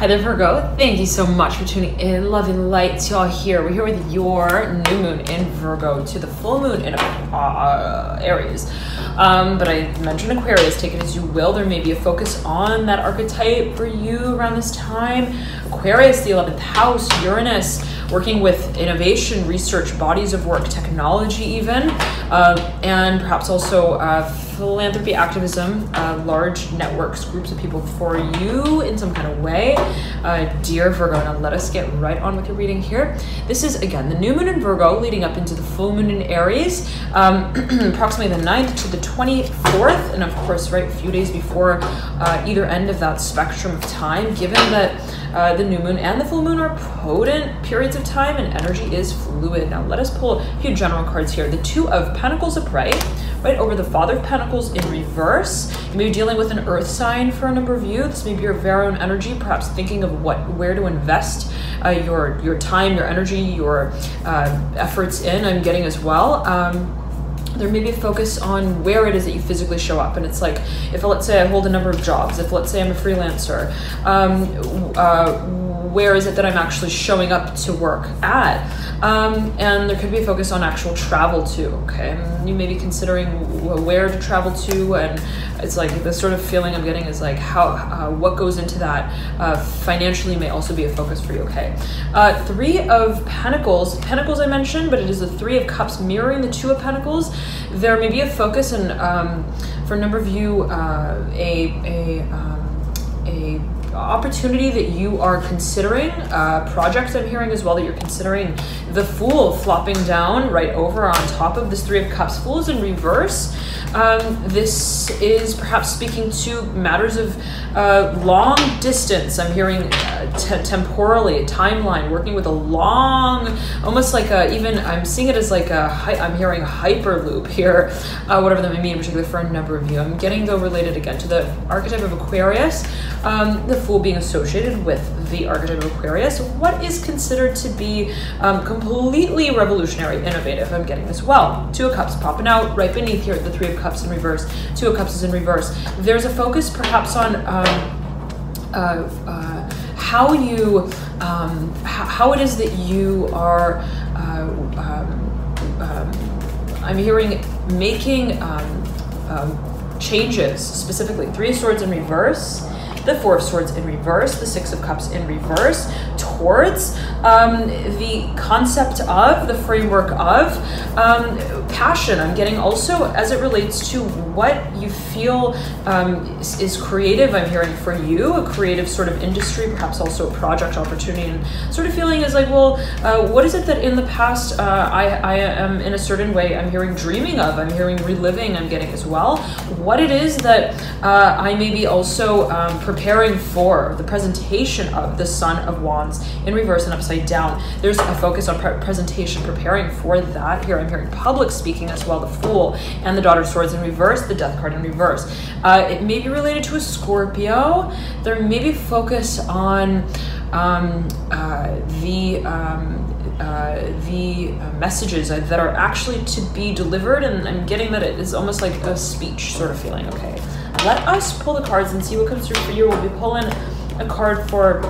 Hi there, Virgo. Thank you so much for tuning in. Love and light to y'all here. We're here with your new moon in Virgo to the full moon in Aries. But I mentioned Aquarius, take it as you will. There may be a focus on that archetype for you around this time. Aquarius, the 11th house, Uranus, working with innovation, research, bodies of work, technology even, and perhaps also philanthropy, activism, large networks, groups of people for you in some kind of way. Dear Virgo, now let us get right on with your reading here. This is, again, the new moon in Virgo leading up into the full moon in Aries, approximately the 9th to the 24th, and of course, right, a few days before either end of that spectrum of time, given that the new moon and the full moon are potent periods of time and energy is fluid. Now let us pull a few general cards here. The Two of Pentacles upright, right over the Father of Pentacles in reverse. You may be dealing with an earth sign for a number of you. This may be your very own energy, perhaps thinking of where to invest your time, your energy, your efforts in. I'm getting as well. There may be a focus on where it is that you physically show up. And it's like, if let's say I hold a number of jobs, if let's say I'm a freelancer, where is it that I'm actually showing up to work at? And there could be a focus on actual travel too, okay? You may be considering where to travel to, and it's like the sort of feeling I'm getting is like what goes into that financially may also be a focus for you, okay? Three of Pentacles I mentioned, but it is the Three of Cups mirroring the Two of Pentacles. There may be a focus and for a number of you, a opportunity that you are considering, projects I'm hearing as well that you're considering. The Fool flopping down right over on top of this Three of Cups. Fool is in reverse. This is perhaps speaking to matters of long distance. I'm hearing temporally, a timeline, working with a long, almost like even I'm seeing it as like I'm hearing a hyperloop here, whatever that may mean, particularly for a number of you. I'm getting though related again to the archetype of Aquarius, the Fool being associated with the archetype of Aquarius. What is considered to be completely revolutionary, innovative, I'm getting as well. Two of Cups popping out right beneath here, the Three of Cups in reverse. Two of Cups is in reverse. There's a focus perhaps on how it is that you are I'm hearing making changes, specifically Three of Swords in reverse, the Four of Swords in reverse, the Six of Cups in reverse, towards the concept of, the framework of passion. I'm getting also as it relates to what you feel is creative. I'm hearing for you, a creative sort of industry, perhaps also a project opportunity, and sort of feeling is like, well, what is it that in the past I am in a certain way, I'm hearing dreaming of, I'm hearing reliving, I'm getting as well. What it is that I may be also preparing for, the presentation of the Sun of Wands in reverse and upside down. There's a focus on presentation, preparing for that here. I'm hearing public speaking as well, the Fool, and the Daughter of Swords in reverse, the Death card in reverse. It may be related to a Scorpio. There may be focus on the messages that are actually to be delivered, and I'm getting that it is almost like a speech sort of feeling, okay? Let us pull the cards and see what comes through for you. We'll be pulling a card for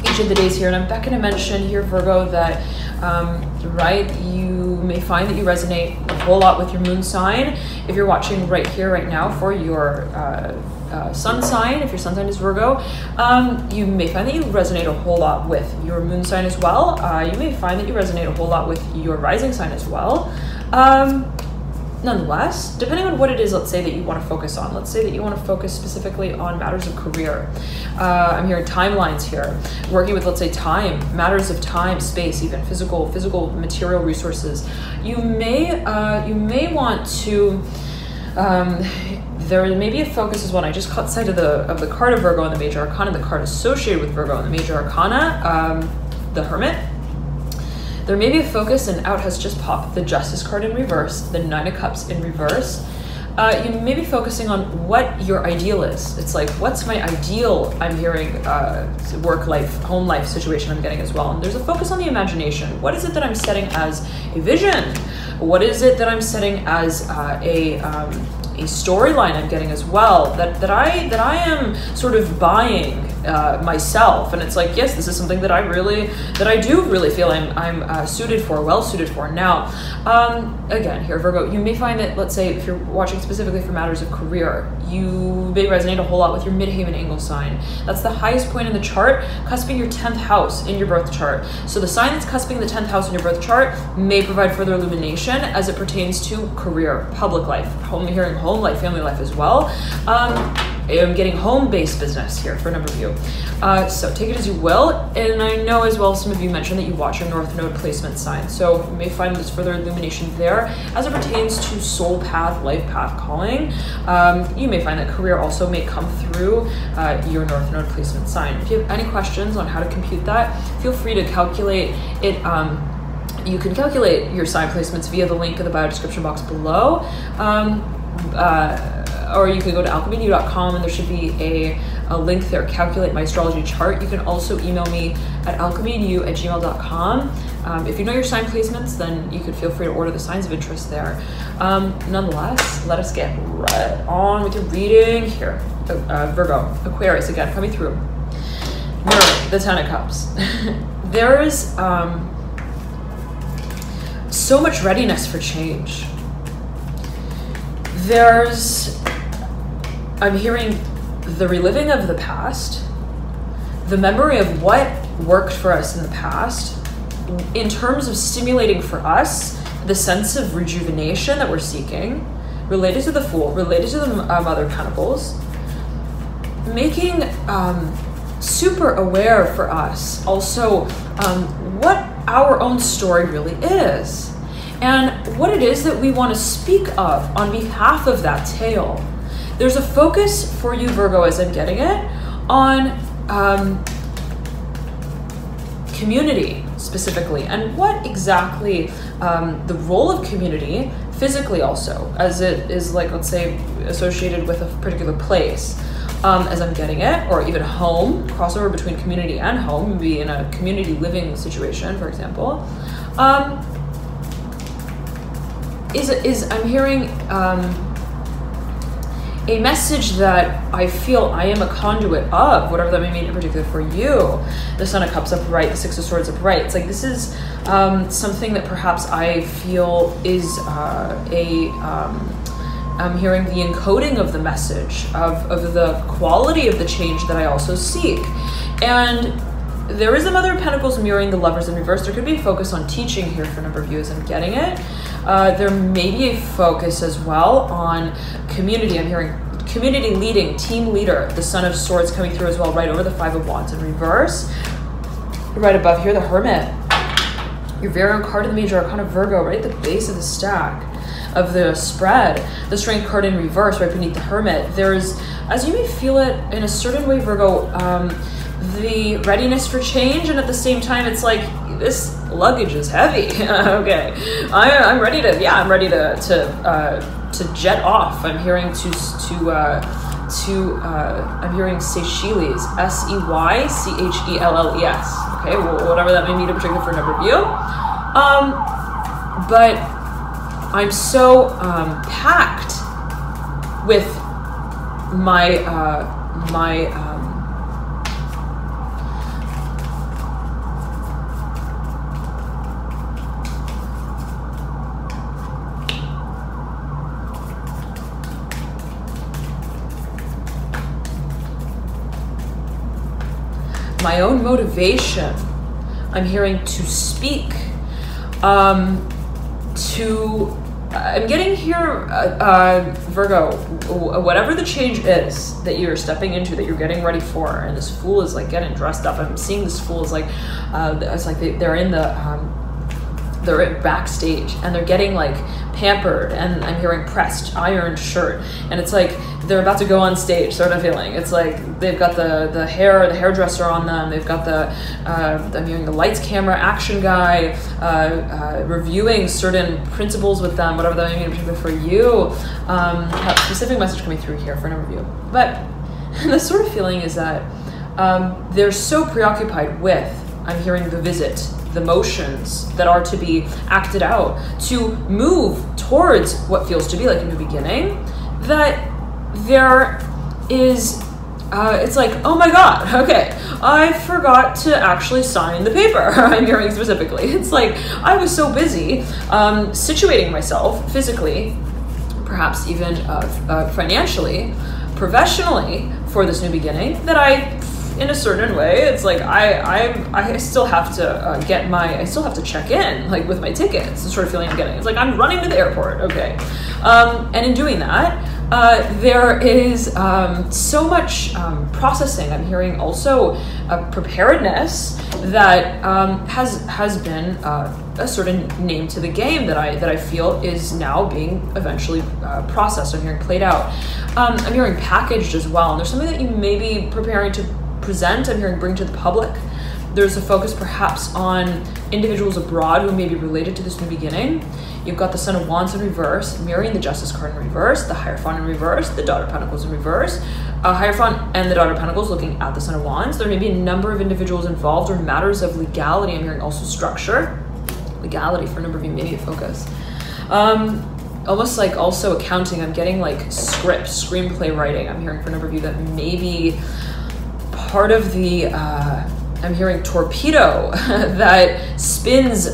each of the days here, and I'm back going to mention here, Virgo, that right, you may find that you resonate a whole lot with your moon sign. If you're watching right here, right now, for your sun sign, if your sun sign is Virgo, you may find that you resonate a whole lot with your moon sign as well. You may find that you resonate a whole lot with your rising sign as well. Nonetheless, depending on what it is, let's say that you want to focus on. Let's say that you want to focus specifically on matters of career. I'm hearing timelines here, working with, let's say, time, matters of time, space, even physical material resources. You may want to. There may be a focus as well. I just caught sight of the card of Virgo in the Major Arcana, the card associated with Virgo in the Major Arcana, the Hermit. There may be a focus, and out has just popped the Justice card in reverse, the Nine of Cups in reverse. You may be focusing on what your ideal is. It's like, what's my ideal? I'm hearing work life, home life situation I'm getting as well. And there's a focus on the imagination. What is it that I'm setting as a vision? What is it that I'm setting as a storyline I'm getting as well, that I am sort of buying myself. And it's like, yes, this is something that I do really feel I'm suited for, well suited for. Now, again, here, Virgo, you may find that, let's say, if you're watching specifically for matters of career, you may resonate a whole lot with your midheaven angle sign. That's the highest point in the chart, cusping your 10th house in your birth chart. So the sign that's cusping the 10th house in your birth chart may provide further illumination as it pertains to career, public life, home life, family life as well. I'm getting home-based business here for a number of you. So take it as you will. And I know as well, some of you mentioned that you watch your North Node placement sign. So you may find there's further illumination there as it pertains to soul path, life path calling. You may find that career also may come through your North Node placement sign. If you have any questions on how to compute that, feel free to calculate it. You can calculate your sign placements via the link in the bio description box below. Or you can go to alchemy.com and there should be a link there, calculate my astrology chart. You can also email me at alchemyu@gmail.com. If you know your sign placements, then you could feel free to order the signs of interest there. Nonetheless, let us get right on with your reading here. Virgo, Aquarius, again, coming through. Mirror, the Ten of Cups. There is so much readiness for change. I'm hearing the reliving of the past, the memory of what worked for us in the past, in terms of stimulating for us the sense of rejuvenation that we're seeking, related to the Fool, related to the Mother of Pentacles, making super aware for us also what our own story really is, and what it is that we want to speak of on behalf of that tale. There's a focus for you, Virgo, as I'm getting it, on community specifically, and what exactly the role of community physically also, as it is, like, let's say, associated with a particular place, as I'm getting it, or even home, crossover between community and home, maybe in a community living situation, for example, is I'm hearing a message that I feel I am a conduit of, whatever that may mean in particular for you. The Son of Cups upright, the Six of Swords upright. It's like this is something that perhaps I feel is I'm hearing the encoding of the message, of the quality of the change that I also seek. And there is a Mother of Pentacles mirroring the Lovers in reverse. There could be a focus on teaching here for a number of you as I'm getting it. There may be a focus as well on community. I'm hearing community leading, team leader, the Son of Swords coming through as well, right over the Five of Wands in reverse. Right above here, the Hermit. Your very own card in the Major Arcana, Virgo, right at the base of the stack of the spread. The Strength card in reverse right beneath the Hermit. There's, as you may feel it in a certain way, Virgo, the readiness for change, and at the same time it's like this luggage is heavy. Okay, I'm ready to, yeah, I'm ready to jet off. I'm hearing I'm hearing Seychelles, Seychelles. Okay, well, whatever that may mean in particular for a number of you. But I'm so packed with my own motivation. I'm hearing to speak, I'm getting here, Virgo, whatever the change is that you're stepping into, that you're getting ready for, and this Fool is like getting dressed up. I'm seeing this Fool is like, it's like they're in the, they're backstage and they're getting like pampered, and I'm hearing pressed, ironed shirt, and it's like they're about to go on stage sort of feeling. It's like they've got the hairdresser on them, they've got I'm hearing the lights, camera, action guy reviewing certain principles with them, whatever that may mean in particular for you. A specific message coming through here for a number of you. But the sort of feeling is that they're so preoccupied with, I'm hearing the visit, the motions that are to be acted out to move towards what feels to be like a new beginning, that there is it's like, oh my God, okay, I forgot to actually sign the paper. I'm hearing specifically. It's like, I was so busy situating myself physically, perhaps even financially, professionally for this new beginning, that I, in a certain way, it's like I still have to I still have to check in, like, with my tickets, the sort of feeling I'm getting. It's like I'm running to the airport, okay. And in doing that, there is so much processing. I'm hearing also preparedness that has been a certain name to the game that I feel is now being eventually processed. I'm hearing played out. I'm hearing packaged as well. And there's something that you may be preparing to present. I'm hearing bring to the public. There's a focus perhaps on individuals abroad who may be related to this new beginning. You've got the Son of Wands in reverse, mirroring the Justice card in reverse, the Hierophant in reverse, the Daughter of Pentacles in reverse, Hierophant and the Daughter of Pentacles looking at the Son of Wands. There may be a number of individuals involved or matters of legality. I'm hearing also structure. Legality for a number of you may be a focus. Almost like also accounting. I'm getting like script, screenplay writing. I'm hearing for a number of you that may be part of the I'm hearing torpedo that spins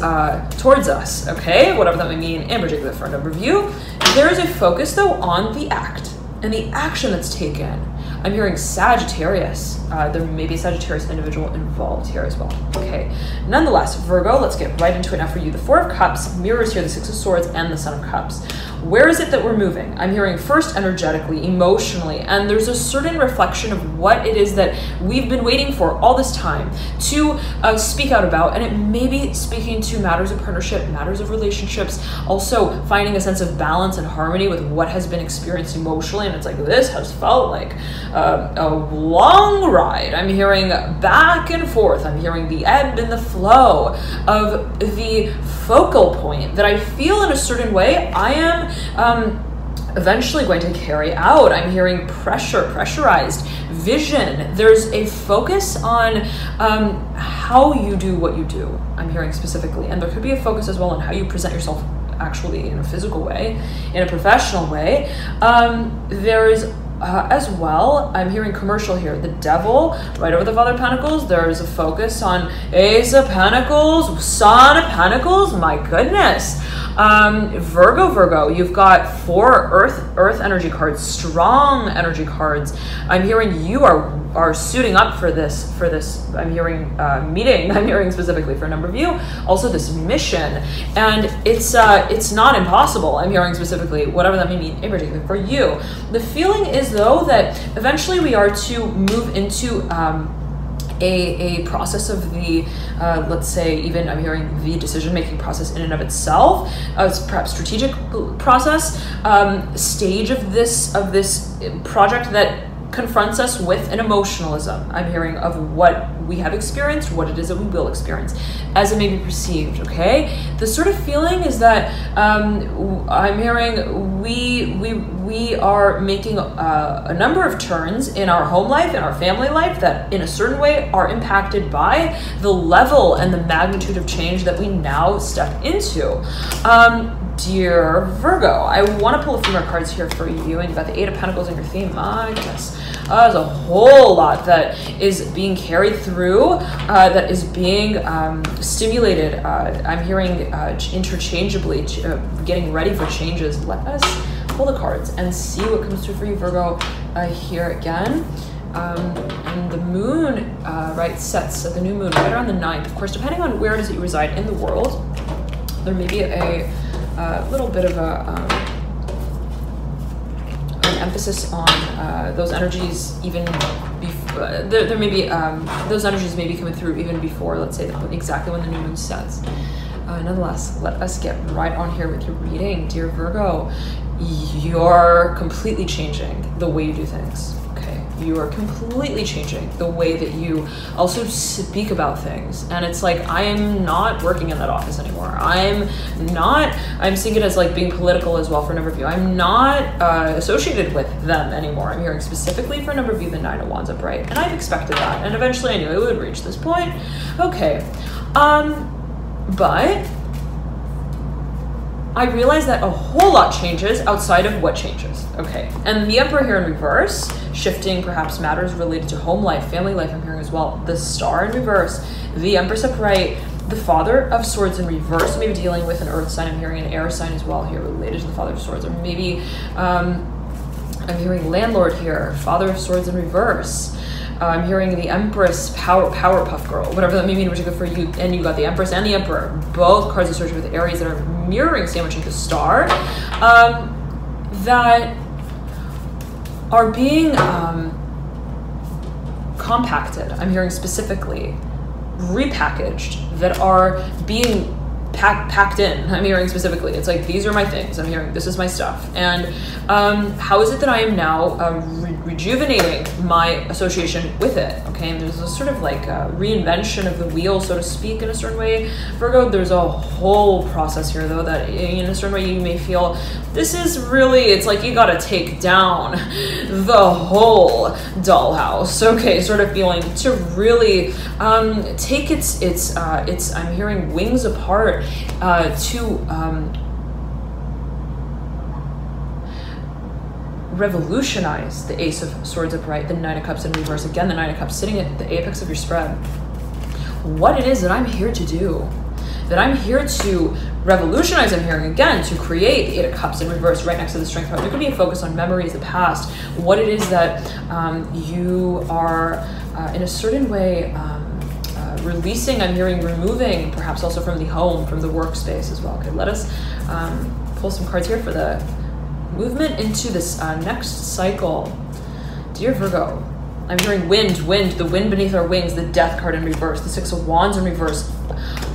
towards us, okay? Whatever that may mean, in particular for a number of you. There is a focus, though, on the act and the action that's taken. I'm hearing Sagittarius. There may be a Sagittarius individual involved here as well, okay? Nonetheless, Virgo, let's get right into it now for you. The Four of Cups mirrors here the Six of Swords and the Son of Cups. Where is it that we're moving? I'm hearing first energetically, emotionally, and there's a certain reflection of what it is that we've been waiting for all this time to speak out about, and it may be speaking to matters of partnership, matters of relationships, also finding a sense of balance and harmony with what has been experienced emotionally, and it's like, this has felt like a long ride. I'm hearing back and forth. I'm hearing the ebb and the flow of the focal point that I feel in a certain way I am eventually going to carry out. I'm hearing pressure, pressurized vision. There's a focus on how you do what you do. I'm hearing specifically, and there could be a focus as well on how you present yourself actually in a physical way, in a professional way. There's as well, I'm hearing commercial here. The Devil, right over the Father of Pentacles. There's a focus on Ace of Pentacles, Son of Pentacles. My goodness. Virgo, you've got 4 earth energy cards, strong energy cards. I'm hearing you are suiting up for this. I'm hearing meeting. I'm hearing specifically for a number of you. Also this mission, and it's not impossible. I'm hearing specifically, whatever that may mean, in particular for you. The feeling is though that eventually we are to move into a process of the let's say even I'm hearing the decision-making process in and of itself, perhaps strategic process, stage of this project that confronts us with an emotionalism. I'm hearing of what we have experienced, what it is that we will experience, as it may be perceived, okay? The sort of feeling is that I'm hearing we are making a number of turns in our home life, in our family life, that in a certain way are impacted by the level and the magnitude of change that we now step into. Dear Virgo, I want to pull a few more cards here for you, and you've got the Eight of Pentacles in your theme. My goodness. There's a whole lot that is being carried through, that is being stimulated. I'm hearing interchangeably, getting ready for changes. Let us pull the cards and see what comes through for you, Virgo, here again. And the moon, right, sets at the new moon right around the 9th. Of course, depending on where it is that you reside in the world, there may be a little bit of an emphasis on those energies even before. There may be those energies may be coming through even before, let's say, exactly when the new moon sets. Nonetheless, let us get right on here with your reading, dear Virgo. You're completely changing the way you do things. You are completely changing the way that you also speak about things. And it's like, I am not working in that office anymore. I'm seeing it as like being political as well for a number of you. I'm not associated with them anymore. I'm hearing specifically for a number of you the Nine of Wands upright. And I've expected that. And eventually I knew it would reach this point. Okay. But I realize that a whole lot changes outside of what changes. Okay, and the Emperor here in reverse, shifting perhaps matters related to home life, family life, I'm hearing as well. The Star in reverse, the Empress upright, the Father of Swords in reverse, maybe dealing with an earth sign, I'm hearing an air sign as well here related to the Father of Swords, or maybe I'm hearing landlord here, Father of Swords in reverse. I'm hearing the Empress, power puff girl, whatever that may mean, which is good for you. And you got the Empress and the Emperor, both cards associated with Aries that are mirroring sandwiching the Star, that are being compacted. I'm hearing specifically repackaged, that are being packed in. I'm hearing specifically, it's like, these are my things. I'm hearing, this is my stuff. And how is it that I am now rejuvenating my association with it? Okay, and there's a sort of like a reinvention of the wheel, so to speak, in a certain way. Virgo, there's a whole process here, though, that in a certain way you may feel, this is really, it's like you gotta take down the whole dollhouse. Okay, sort of feeling to really take its I'm hearing wings apart, to revolutionize the Ace of Swords upright, the Nine of Cups in reverse, again the Nine of Cups sitting at the apex of your spread. What it is that I'm here to do, that I'm here to revolutionize, I'm hearing again, to create the Eight of Cups in reverse right next to the Strength card. There could be a focus on memories, the past, what it is that you are in a certain way releasing, I'm hearing removing, perhaps also from the home, from the workspace as well. Okay, let us pull some cards here for the movement into this next cycle. Dear Virgo, I'm hearing wind, the wind beneath our wings, the Death card in reverse, the Six of Wands in reverse.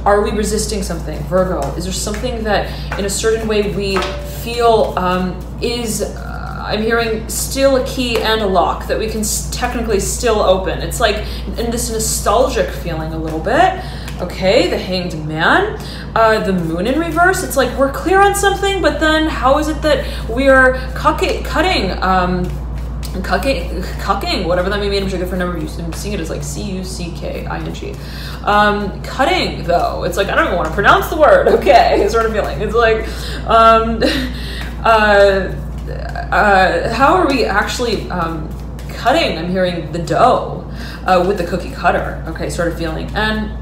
Are we resisting something? Virgo, is there something that in a certain way we feel is, I'm hearing still a key and a lock that we can technically still open? It's like in this nostalgic feeling a little bit. Okay, the Hanged Man, the Moon in reverse. It's like we're clear on something, but then how is it that we are cucking, whatever that may mean, which is a different number of use. I'm seeing it as like C-U-C-K-I-N-G. Cutting, though, it's like, I don't even want to pronounce the word, okay, sort of feeling. It's like, how are we actually cutting? I'm hearing the dough with the cookie cutter, okay, sort of feeling. And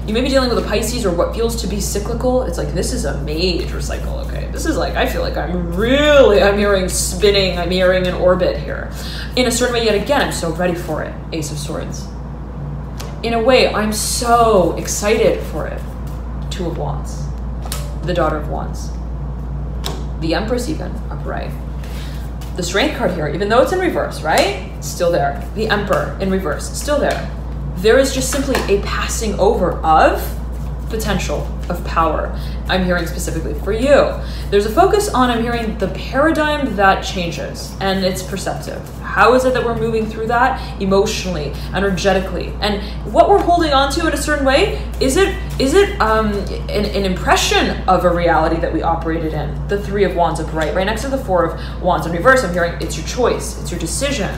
you may be dealing with a Pisces or what feels to be cyclical. It's like, this is a major cycle, okay? This is like, I feel like I'm hearing spinning, I'm hearing an orbit here. In a certain way, yet again, I'm so ready for it, Ace of Swords. In a way, I'm so excited for it. Two of Wands, the Daughter of Wands, the Empress even, upright. The Strength card here, even though it's in reverse, right? Still there. The Emperor in reverse, still there. There is just simply a passing over of potential, of power. I'm hearing specifically for you. There's a focus on, I'm hearing the paradigm that changes, and it's perceptive. How is it that we're moving through that emotionally, energetically? And what we're holding on to in a certain way, is it an impression of a reality that we operated in? The Three of Wands upright, right next to the Four of Wands in reverse, I'm hearing it's your choice, it's your decision.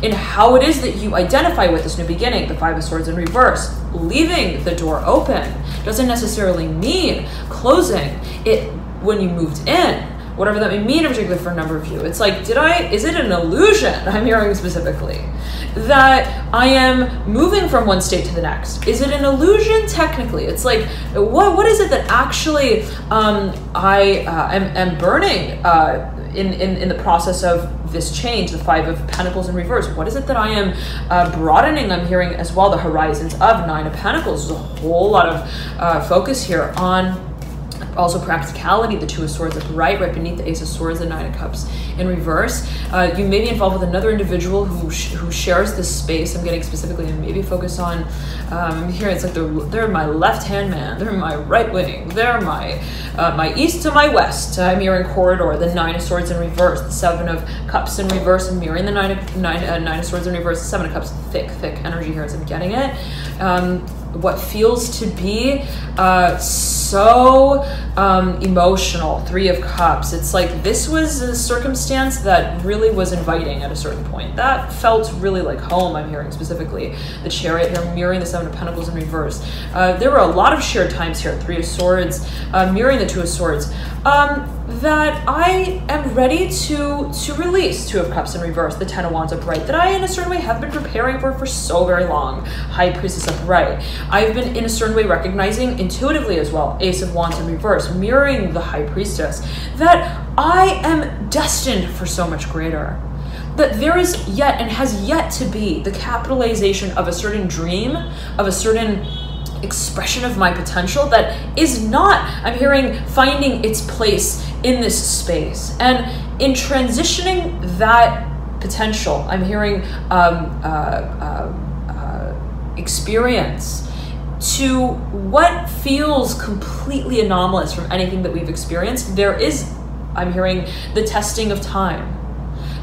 In how it is that you identify with this new beginning, the Five of Swords in reverse, leaving the door open doesn't necessarily mean closing it when you moved in, whatever that may mean in particular for a number of you. It's like, is it an illusion? I'm hearing specifically that I am moving from one state to the next. Is it an illusion? Technically, it's like, what is it that actually I am burning in the process of this change, the Five of Pentacles in reverse? What is it that I am broadening? I'm hearing as well the horizons of Nine of Pentacles. There's a whole lot of focus here on also practicality, the Two of Swords upright, right beneath the Ace of Swords, the Nine of Cups in reverse. You may be involved with another individual who shares this space. I'm getting specifically, and maybe focus on here. It's like they're my left-hand man, they're my right wing, they're my east to my west. I'm hearing corridor, the Nine of Swords in reverse, the Seven of Cups in reverse. I'm mirroring the Nine of Swords in reverse, the Seven of Cups, thick energy here as I'm getting it. what feels to be so emotional. 3 of Cups. It's like this was a circumstance that really was inviting at a certain point. That felt really like home, I'm hearing specifically. The Chariot here mirroring the 7 of Pentacles in reverse. There were a lot of shared times here. 3 of Swords mirroring the 2 of Swords. That I am ready to release. 2 of Cups in reverse, the 10 of Wands upright, that I in a certain way have been preparing for so very long. High Priestess upright. I've been in a certain way recognizing intuitively as well. Ace of Wands in reverse, mirroring the High Priestess, that I am destined for so much greater. That there is yet and has yet to be the capitalization of a certain dream, of a certain expression of my potential that is not, I'm hearing, finding its place in this space. And in transitioning that potential, I'm hearing experience to what feels completely anomalous from anything that we've experienced, there is, I'm hearing, the testing of time,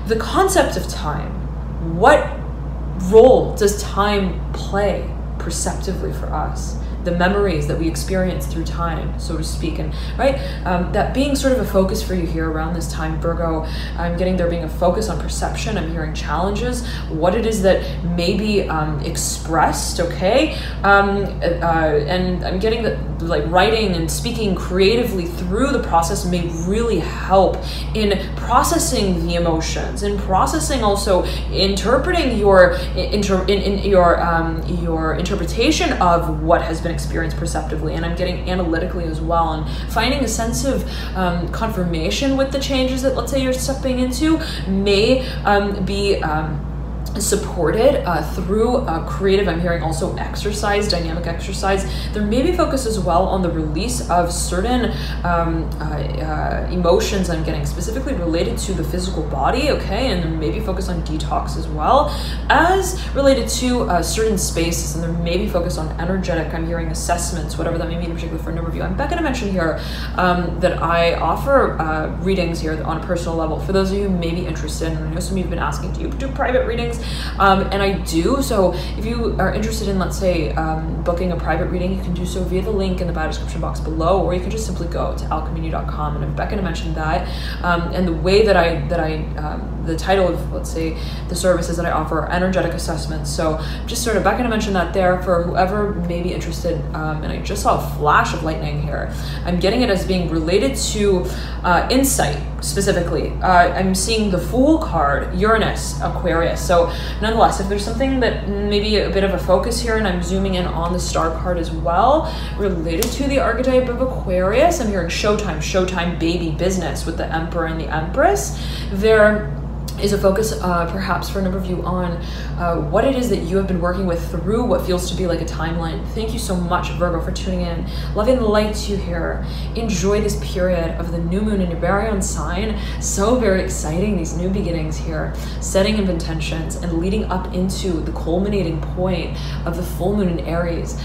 the concept of time. What role does time play perceptively for us? The memories that we experience through time, so to speak, and right, that being sort of a focus for you here around this time, Virgo. I'm getting there being a focus on perception. I'm hearing challenges, what it is that may be expressed, okay, and I'm getting that like writing and speaking creatively through the process may really help in processing the emotions, in processing also interpreting your your interpretation of what has been experienced perceptively. And I'm getting analytically as well, and finding a sense of confirmation with the changes that, let's say, you're stepping into may be supported through creative, I'm hearing also exercise, dynamic exercise. There may be focus as well on the release of certain emotions I'm getting specifically related to the physical body, okay, and there may be focus on detox as well as related to certain spaces, and there may be focus on energetic, I'm hearing assessments, whatever that may mean in particular for a number of you. I'm back going to mention here that I offer readings here on a personal level for those of you who may be interested, and I know some of you have been asking, do you do private readings? And I do. So if you are interested in, let's say, booking a private reading, you can do so via the link in the bio description box below, or you can just simply go to alchemy.com, and I'm back going to mention that. And the way that the title of, let's say, the services that I offer are energetic assessments. So just sort of back going to mention that there for whoever may be interested. And I just saw a flash of lightning here. I'm getting it as being related to insight specifically. I'm seeing the Fool card, Uranus, Aquarius. So nonetheless, if there's something that maybe a bit of a focus here, and I'm zooming in on the Star card as well, related to the archetype of Aquarius, I'm hearing Showtime, baby, business with the Emperor and the Empress. There is a focus perhaps for a number of you on what it is that you have been working with through what feels to be like a timeline. Thank you so much, Virgo, for tuning in. Loving the light to you here. Enjoy this period of the new moon in your very own sign. So very exciting, these new beginnings here, setting of intentions and leading up into the culminating point of the full moon in Aries.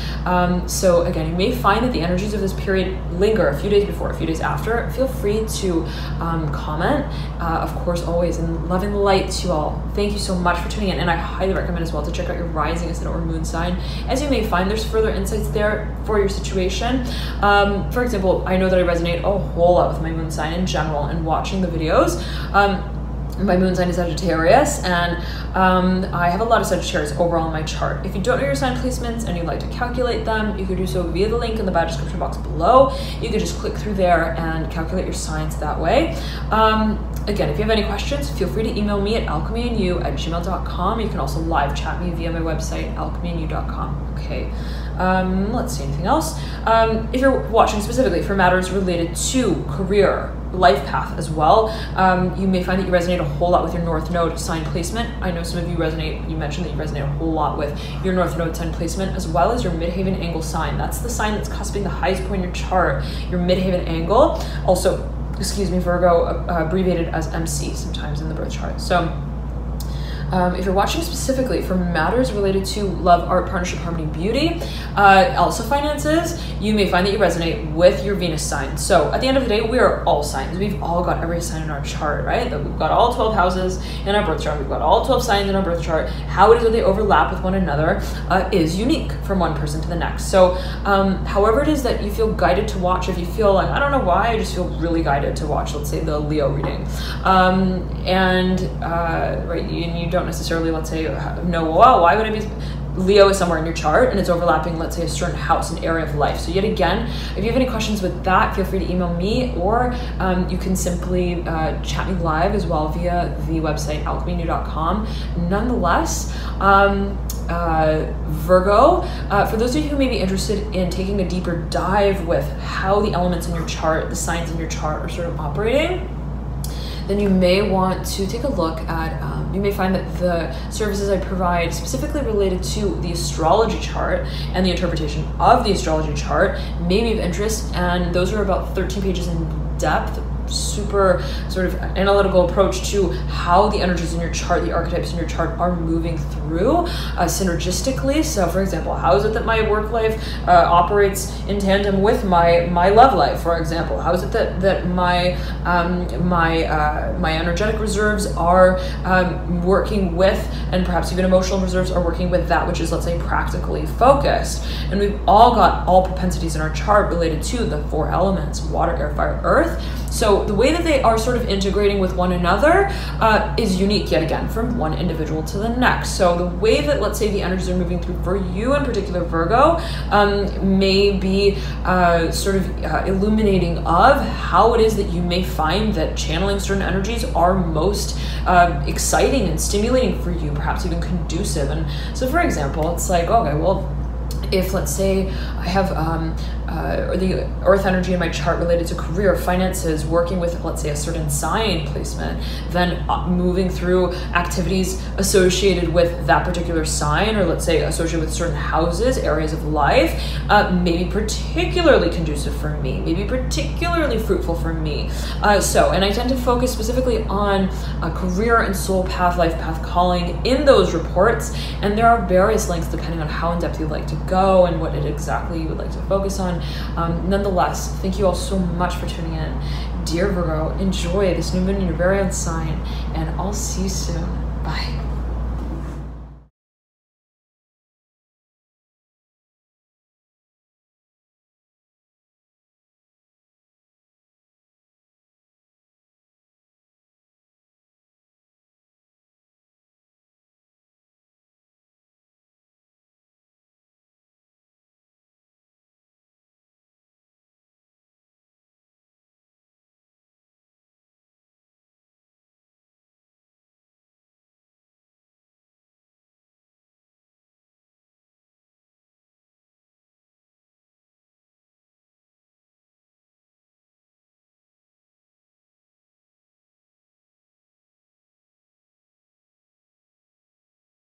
So again, you may find that the energies of this period linger a few days before, a few days after. Feel free to comment, of course, always, and love and light to you all. Thank you so much for tuning in, and I highly recommend as well to check out your rising, ascendant, or moon sign. As you may find, there's further insights there for your situation. For example, I know that I resonate a whole lot with my moon sign in general, and watching the videos. My moon sign is Sagittarius, and I have a lot of Sagittarius overall in my chart. If you don't know your sign placements and you'd like to calculate them, you can do so via the link in the bio description box below. You can just click through there and calculate your signs that way. Again, if you have any questions, feel free to email me at alchemyandyou@gmail.com. You can also live chat me via my website, alchemyandyou.com. Okay. Let's see, anything else? If you're watching specifically for matters related to career, life path as well, you may find that you resonate a whole lot with your North Node sign placement. I know some of you resonate, you mentioned that you resonate a whole lot with your North Node sign placement, as well as your midheaven angle sign. That's the sign that's cusping the highest point in your chart, your midheaven angle. Also, excuse me, Virgo, abbreviated as MC sometimes in the birth chart. So if you're watching specifically for matters related to love, art, partnership, harmony, beauty, also finances, you may find that you resonate with your Venus sign. So at the end of the day, we are all signs. We've all got every sign in our chart, right? That we've got all 12 houses in our birth chart. We've got all 12 signs in our birth chart. How it is that they overlap with one another is unique from one person to the next. So however it is that you feel guided to watch, if you feel like, I don't know why, I just feel really guided to watch, let's say, the Leo reading. Right, and you don't necessarily, let's say, know, well, why would it be? Leo is somewhere in your chart and it's overlapping, let's say, a certain house, an area of life. So yet again, if you have any questions with that, feel free to email me, or you can simply chat me live as well via the website alchemynew.com. Nonetheless, Virgo, for those of you who may be interested in taking a deeper dive with how the elements in your chart, the signs in your chart are sort of operating, then you may want to take a look at, you may find that the services I provide specifically related to the astrology chart and the interpretation of the astrology chart may be of interest, and those are about 13 pages in depth, super sort of analytical approach to how the energies in your chart, the archetypes in your chart are moving through synergistically. So for example, how is it that my work life operates in tandem with my love life, for example? How is it that my energetic reserves are working with, and perhaps even emotional reserves are working with that which is, let's say, practically focused? And we've all got all propensities in our chart related to the 4 elements: water, air, fire, earth. So the way that they are sort of integrating with one another is unique, yet again, from one individual to the next. So the way that, let's say, the energies are moving through for you in particular, Virgo, may be sort of illuminating of how it is that you may find that channeling certain energies are most exciting and stimulating for you, perhaps even conducive. And so, for example, it's like, okay, well, if, let's say, I have the earth energy in my chart related to career, finances, working with, let's say, a certain sign placement, then moving through activities associated with that particular sign, or let's say associated with certain houses, areas of life, may be particularly conducive for me, maybe particularly fruitful for me. And I tend to focus specifically on career and soul path, life path, calling in those reports, and there are various lengths depending on how in depth you'd like to go and what it exactly you would like to focus on. Nonetheless, thank you all so much for tuning in. Dear Virgo, enjoy this new moon in your very own sign, and I'll see you soon. Bye.